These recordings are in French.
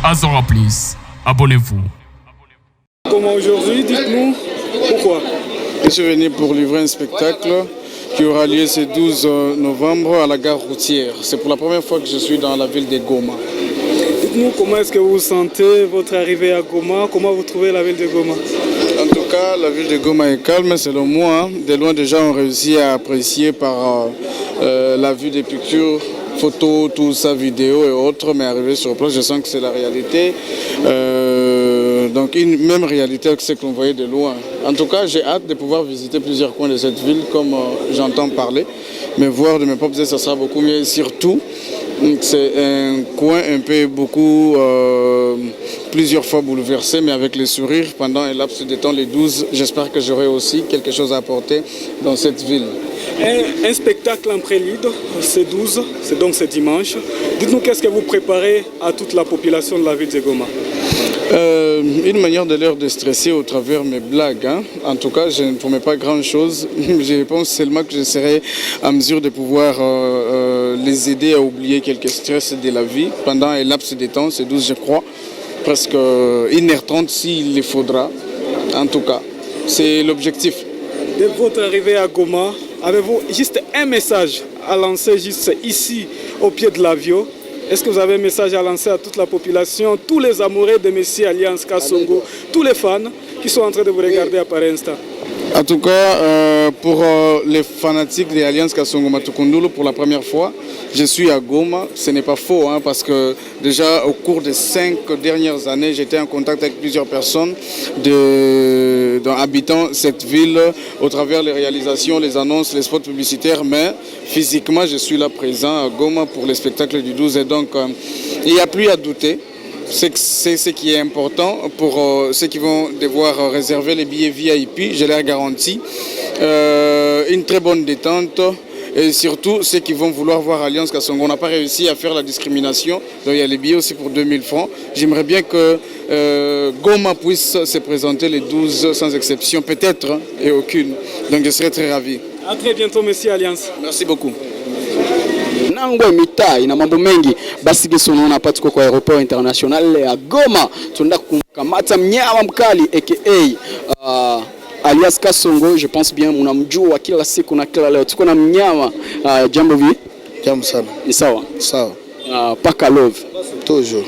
Azora Plus. Abonnez-vous. Comment aujourd'hui, dites-nous pourquoi? Je suis venu pour livrer un spectacle qui aura lieu ce 12 novembre à la gare routière. C'est pour la première fois que je suis dans la ville de Goma. Dites-nous comment est-ce que vous sentez votre arrivée à Goma, comment vous trouvez la ville de Goma? En tout cas, la ville de Goma est calme, selon moi. De loin, des gens ont réussi à apprécier par la vue des pictures, photos, tout ça, vidéos et autres, mais arrivé sur place, je sens que c'est la réalité. Donc une même réalité que ce qu'on voyait de loin. En tout cas, j'ai hâte de pouvoir visiter plusieurs coins de cette ville, comme j'entends parler, mais voir de mes propres yeux, ça sera beaucoup mieux. Et surtout, c'est un coin un peu beaucoup, plusieurs fois bouleversé, mais avec les sourires pendant un laps de temps, les 12. J'espère que j'aurai aussi quelque chose à apporter dans cette ville. Un spectacle en prélude, c'est 12, c'est donc ce dimanche. Dites-nous qu'est-ce que vous préparez à toute la population de la ville de Goma? Une manière de leur déstresser au travers mes blagues. Hein. En tout cas, je ne promets pas grand-chose. Je pense seulement que je serai en mesure de pouvoir les aider à oublier quelques stress de la vie pendant un laps de temps, c'est 12 je crois, presque 1h30 s'il le faudra. En tout cas, c'est l'objectif. De votre arrivée à Goma, avez-vous juste un message à lancer juste ici au pied de l'avion? Est-ce que vous avez un message à lancer à toute la population, tous les amoureux de Messi Alliance Kassongo, tous les fans qui sont en train de vous regarder à par instant? En tout cas, pour les fanatiques de l'Alliance Kassongo Matukundulu, pour la première fois, je suis à Goma. Ce n'est pas faux, hein, parce que déjà au cours des 5 dernières années, j'étais en contact avec plusieurs personnes habitant cette ville au travers les réalisations, les annonces, les spots publicitaires. Mais physiquement, je suis là présent à Goma pour le spectacle du 12. Et donc, il n'y a plus à douter. C'est ce qui est important pour ceux qui vont devoir réserver les billets VIP, je leur garantis une très bonne détente et surtout ceux qui vont vouloir voir Alliance Kassongo. On n'a pas réussi à faire la discrimination, donc il y a les billets aussi pour 2000 francs. J'aimerais bien que Goma puisse se présenter les 12 sans exception, peut-être hein, et aucune. Donc je serai très ravi. À très bientôt, Messi Alliance. Merci beaucoup. Nangwe mitaa ina mambo mengi, basi gesi unaona hapa tuko kwa aeroport international ya Goma, tunaenda kukamata mnyama mkali aka Alias Kassongo. Je pense bien mnamjua kila siku na kila leo tuko na mnyama jambo vi? Jambo sana. Ni sawa? Sawa. Paka Love. Toujours.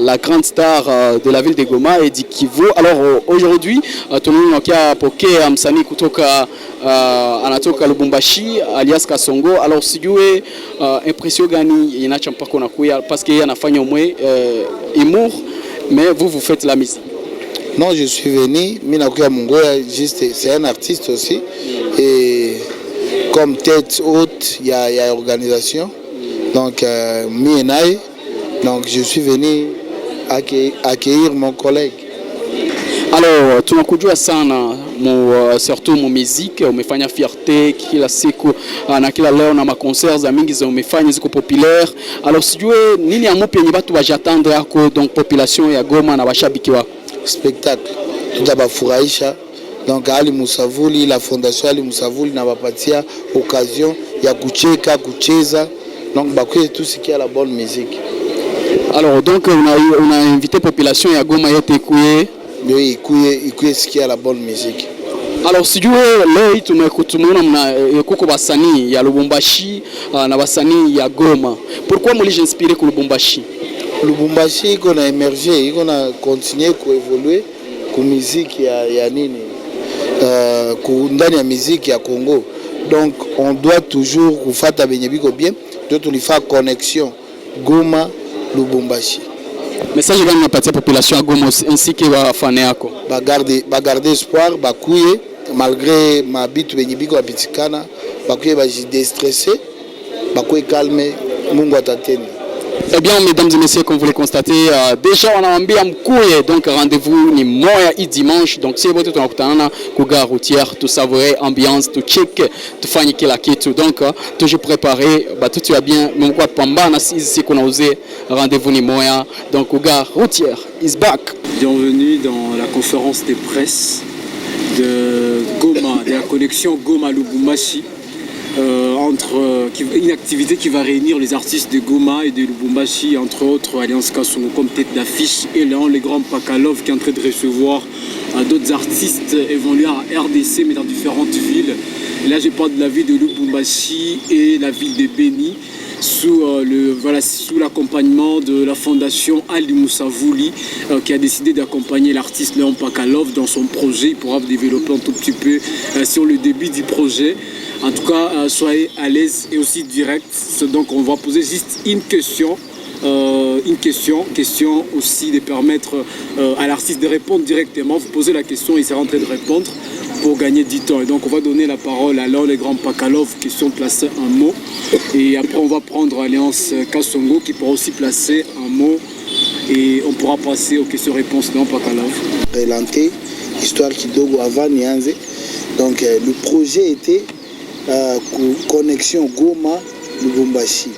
La grande star de la ville de Goma et d'Ikivu. Alors aujourd'hui tunaona pokea msanii kutoka anatoka Lubumbashi Alias Kassongo. Alors sijue impression gani inacha mpaka unakuya parce que yeye anafanya umwe humour, mais vous faites la musique. Non, je suis venu, Minakuya Mungoya, juste c'est un artiste aussi et comme tête haute, il y a organisation. Donc Mienaï. Donc je suis venu accueillir mon collègue. Alors tunakujua sana surtout mu musique, umefanya fierté kila siku na kila leo na maconcerts za mingi za umefanya ziko populaire. Alors sijue nini amupi yenye watu wajatendre yako donc population ya Goma na washabiki wako? Spectacle tutabafurahisha. Donc Ali Musavuli, la fondation Ali Musavuli na bapatia occasion ya kucheka kucheza. Donc bakuye tout ce qui est la bonne musique. Alors donc on a invité population ya Goma yote kuye ikuye ce qui est la bonne musique. Alors sijue leo tumeona kuko basanii ya Lubumbashi na basanii ya Goma. Pourquoi muli inspiré ku Lubumbashi? Lubumbashi iko na émerger, iko na continuer ku évoluer ku musique ya nini ku ndani ya musique ya Congo. Donc on doit toujours kufata benye biko bien, doit tulifa connexion Goma Lubumbashi. Message gani unapatia population ya Goma ainsi que wafane yako? Bagarder espoir, bakuye malgré mabitu benye biko apitikana, bakuye déstresser, bakuye calme, Mungu atatenda. Eh bien, mesdames et messieurs, comme vous le constatez, déjà on a ambia mkuye, donc rendez-vous ni moya i dimanche. Donc si vous êtes tunakutana ku gare routière, tout savourer ambiance, tout check, tout fanye kila kitu. Donc toujours préparé, tout tu vas bien, même quoi pambana si qu'on a osé, rendez-vous ni moya. Donc ku gare routière is back. Bienvenue dans la conférence des presse de Goma, de la connexion Goma Lubumbashi. une activité qui va réunir les artistes de Goma et de Lubumbashi, entre autres Alliance Kasongo comme tête d'affiche, et Léon Legrand Pakalov qui est en train de recevoir d'autres artistes évoluant à RDC mais dans différentes villes. Et là je parle de la ville de Lubumbashi et la ville de Beni sous l'accompagnement de la fondation Ali Moussavouli qui a décidé d'accompagner l'artiste Léon Pakalov dans son projet. Il pourra développer un tout petit peu sur le début du projet. En tout cas, soyez à l'aise et aussi direct. Donc on va poser juste une question aussi de permettre à l'artiste de répondre directement. Vous posez la question, il sera en train de répondre pour gagner du temps. Et donc on va donner la parole à Léon Legrand Pakalov, question de placer un mot. Et après on va prendre Alliance Kasongo qui pourra aussi placer un mot. Et on pourra passer aux questions-réponses Léon Pakalov. Relanté, histoire kidogo avant Nianze. Donc le projet était connexion Goma-Lubumbashi.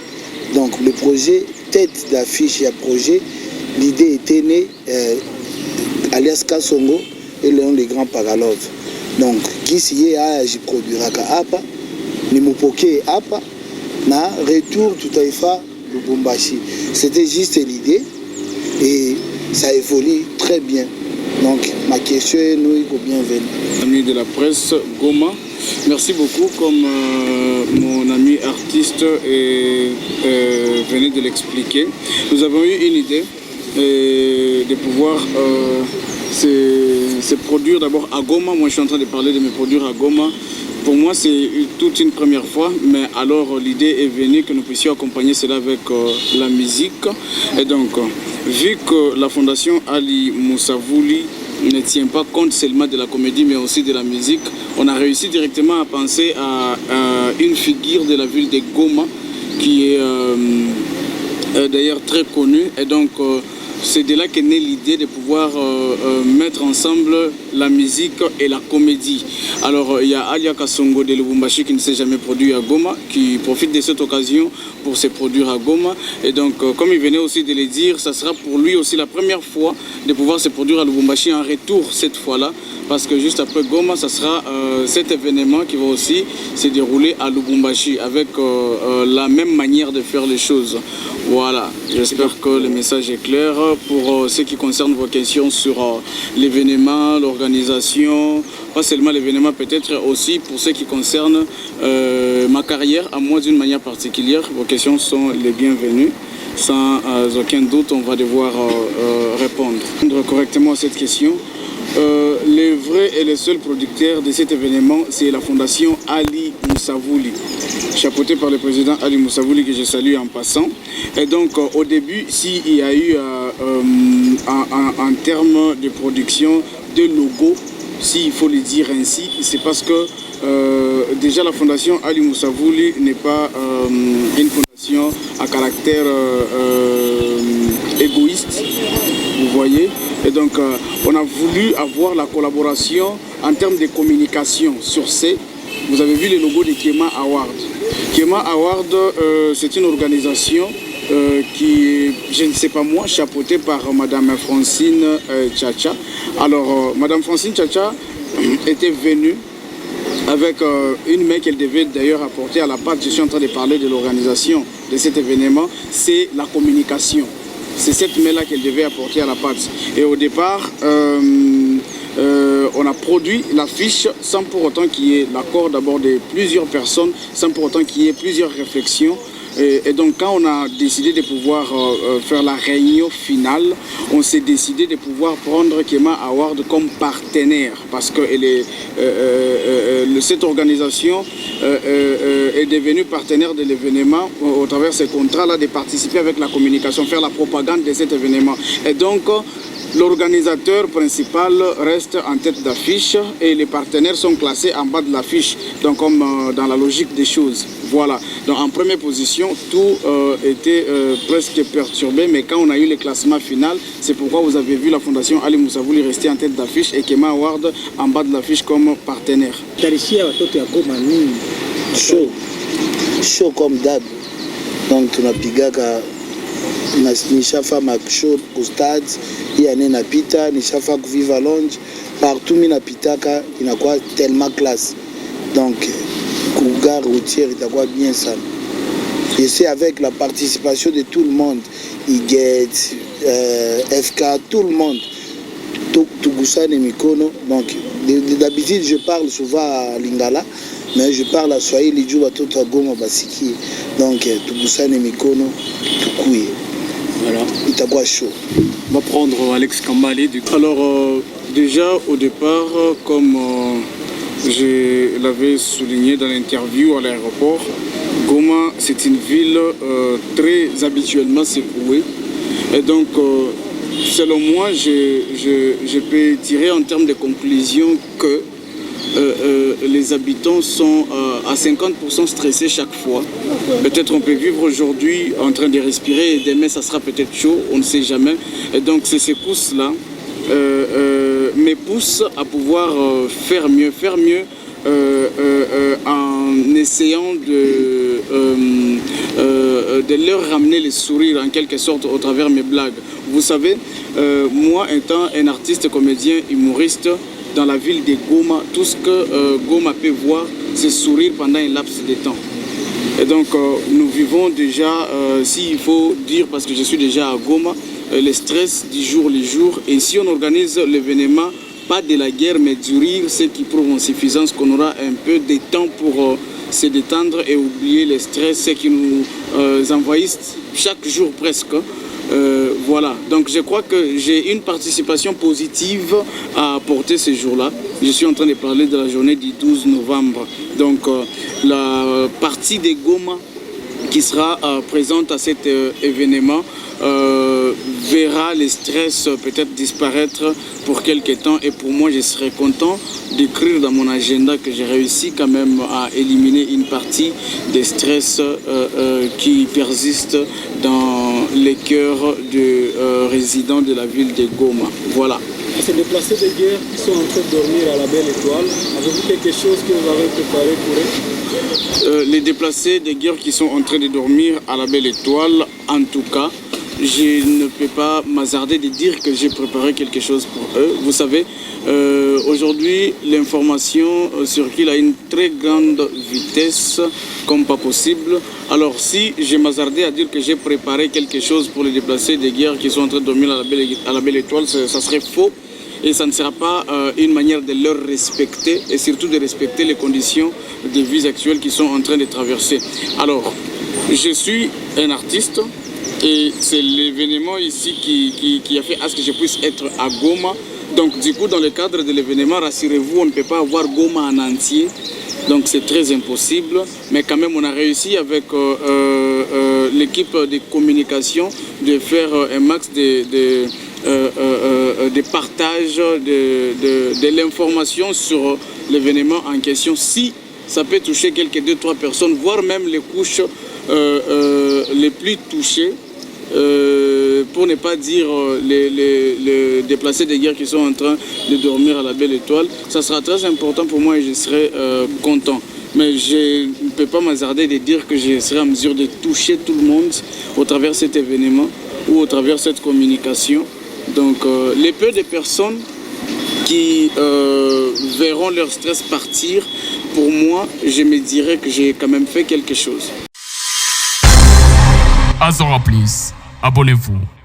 Donc le projet, tête d'affiche et projet, l'idée était née alias Kasongo et Léon Legrand Pakalov. Donc kisi ye aya produiraka hapa ni mupoke hapa na retour tutaifa Lubumbashi. C'était juste l'idée et ça évolue très bien. Donc ma question est nous bienvenue. Amis de la presse Goma, merci beaucoup comme mon ami artiste venait de l'expliquer. Nous avons eu une idée de pouvoir se produire d'abord à Goma. Moi je suis en train de parler de me produire à Goma. Pour moi c'est toute une première fois, mais alors l'idée est venue que nous puissions accompagner cela avec la musique. Et donc vu que la fondation Ali Moussavouli ne tient pas compte seulement de la comédie mais aussi de la musique, on a réussi directement à penser à une figure de la ville de Goma qui est d'ailleurs très connue. Et donc c'est de là qu'est née l'idée de pouvoir mettre ensemble la musique et la comédie. Alors il y a Alia Kasongo de Lubumbashi qui ne s'est jamais produit à Goma, qui profite de cette occasion pour se produire à Goma. Et donc comme il venait aussi de le dire, ça sera pour lui aussi la première fois de pouvoir se produire à Lubumbashi en retour cette fois-là. Parce que juste après Goma, ça sera cet événement qui va aussi se dérouler à Lubumbashi avec la même manière de faire les choses. Voilà, j'espère que le message est clair. Pour ce qui concerne vos questions sur l'événement, l'organisation, pas seulement l'événement, peut-être aussi pour ce qui concerne ma carrière, à moi d'une manière particulière, vos questions sont les bienvenues. Sans aucun doute, on va devoir répondre correctement à cette question. Le vrai et le seul producteur de cet événement, c'est la fondation Ali Moussavouli, chapeautée par le président Ali Moussavouli, que je salue en passant. Et donc au début, s'il y a eu en termes de production de logo, s'il faut le dire ainsi, c'est parce que déjà la fondation Ali Moussavouli n'est pas une fondation à caractère égoïste, vous voyez. Et donc on a voulu avoir la collaboration en termes de communication sur ces. Vous avez vu le logo de Kema Award. Kema Award, c'est une organisation qui est, je ne sais pas moi, chapeautée par Madame Francine Tchacha. Alors Madame Francine Tchacha était venue avec une main qu'elle devait d'ailleurs apporter à la pâte. Je suis en train de parler de l'organisation de cet événement, c'est la communication. C'est cette main-là qu'elle devait apporter à la pâte. Et au départ, on a produit l'affiche sans pour autant qu'il y ait l'accord d'abord de plusieurs personnes, sans pour autant qu'il y ait plusieurs réflexions. Et donc quand on a décidé de pouvoir faire la réunion finale, on s'est décidé de pouvoir prendre Kema Award comme partenaire parce que cette organisation est devenue partenaire de l'événement au travers de ce contrat-là de participer avec la communication, faire la propagande de cet événement. Et donc l'organisateur principal reste en tête d'affiche et les partenaires sont classés en bas de l'affiche, donc comme dans la logique des choses. Voilà, donc en première position, tout était presque perturbé, mais quand on a eu le classement final, c'est pourquoi vous avez vu la fondation Ali Moussavouli rester en tête d'affiche et Kema Award en bas de l'affiche comme partenaire. Chaud comme d'hab. Donc tunapigaka nishafa show au stade, iyane napita nishafa kuviva lounge, partout minapitaka inakuwa tellement classe. Donc gare routière itakuwa bien sana. Et c'est avec la participation de tout le monde, IGET, FK, tout le monde, Tugusane Mikono. Donc d'habitude je parle souvent à Lingala, mais je parle à Swahili, Juba Toto Goma Basiki. Donc Tugusane Mikono, Tukuye. Voilà. Itakuwa chaud. On va prendre Alex Kambale. Alors déjà au départ, comme je l'avais souligné dans l'interview à l'aéroport, Goma, c'est une ville très habituellement secouée. Et donc, selon moi, je peux tirer en termes de conclusion que les habitants sont à 50% stressés chaque fois. Peut-être on peut vivre aujourd'hui en train de respirer et demain ça sera peut-être chaud, on ne sait jamais. Et donc ces secousses-là me poussent à pouvoir faire mieux en essayant de leur ramener les sourires en quelque sorte au travers de mes blagues. Vous savez, moi étant un artiste, comédien, humoriste, dans la ville de Goma, tout ce que Goma peut voir, c'est sourire pendant un laps de temps. Et donc nous vivons déjà, s'il faut dire, parce que je suis déjà à Goma, le stress du jour le jour. Et si on organise l'événement, pas de la guerre, mais du rire, ce qui prouve en suffisance qu'on aura un peu de temps pour se détendre et oublier les stress, ce qui nous envahissent chaque jour presque. Voilà, donc je crois que j'ai une participation positive à apporter ce jour-là. Je suis en train de parler de la journée du 12 novembre. Donc la partie des Goma qui sera présente à cet événement verra les stress peut-être disparaître pour quelques temps, et pour moi je serai content d'écrire dans mon agenda que j'ai réussi quand même à éliminer une partie des stress qui persistent dans les cœurs des résidents de la ville de Goma. Voilà. Ces déplacés de guerre qui sont en train de dormir à la Belle Étoile, avez-vous quelque chose que vous avez préparé pour eux? Les déplacés de guerre qui sont en train de dormir à la Belle Étoile, en tout cas, je ne peux pas m'hasarder de dire que j'ai préparé quelque chose pour eux. Vous savez, aujourd'hui, l'information circule à une très grande vitesse, comme pas possible. Alors si je m'hasardais à dire que j'ai préparé quelque chose pour les déplacés de guerre qui sont en train de dormir à la Belle Étoile, ça serait faux. Et ça ne sera pas une manière de leur respecter, et surtout de respecter les conditions de vie actuelles qu'ils sont en train de traverser. Alors, je suis un artiste, et c'est l'événement ici qui a fait à ce que je puisse être à Goma. Donc du coup, dans le cadre de l'événement, rassurez-vous, on ne peut pas avoir Goma en entier. Donc c'est très impossible. Mais quand même, on a réussi avec l'équipe de communication de faire un max de partage de l'information sur l'événement en question. Si ça peut toucher quelques 2-3 personnes, voire même les couches les plus touchées, pour ne pas dire les déplacés de guerre qui sont en train de dormir à la Belle Étoile, ça sera très important pour moi et je serai content. Mais je ne peux pas m'hasarder de dire que je serai en mesure de toucher tout le monde au travers de cet événement ou au travers de cette communication. Donc les peu de personnes qui verront leur stress partir, pour moi, je me dirais que j'ai quand même fait quelque chose. Azora Plus, abonnez-vous.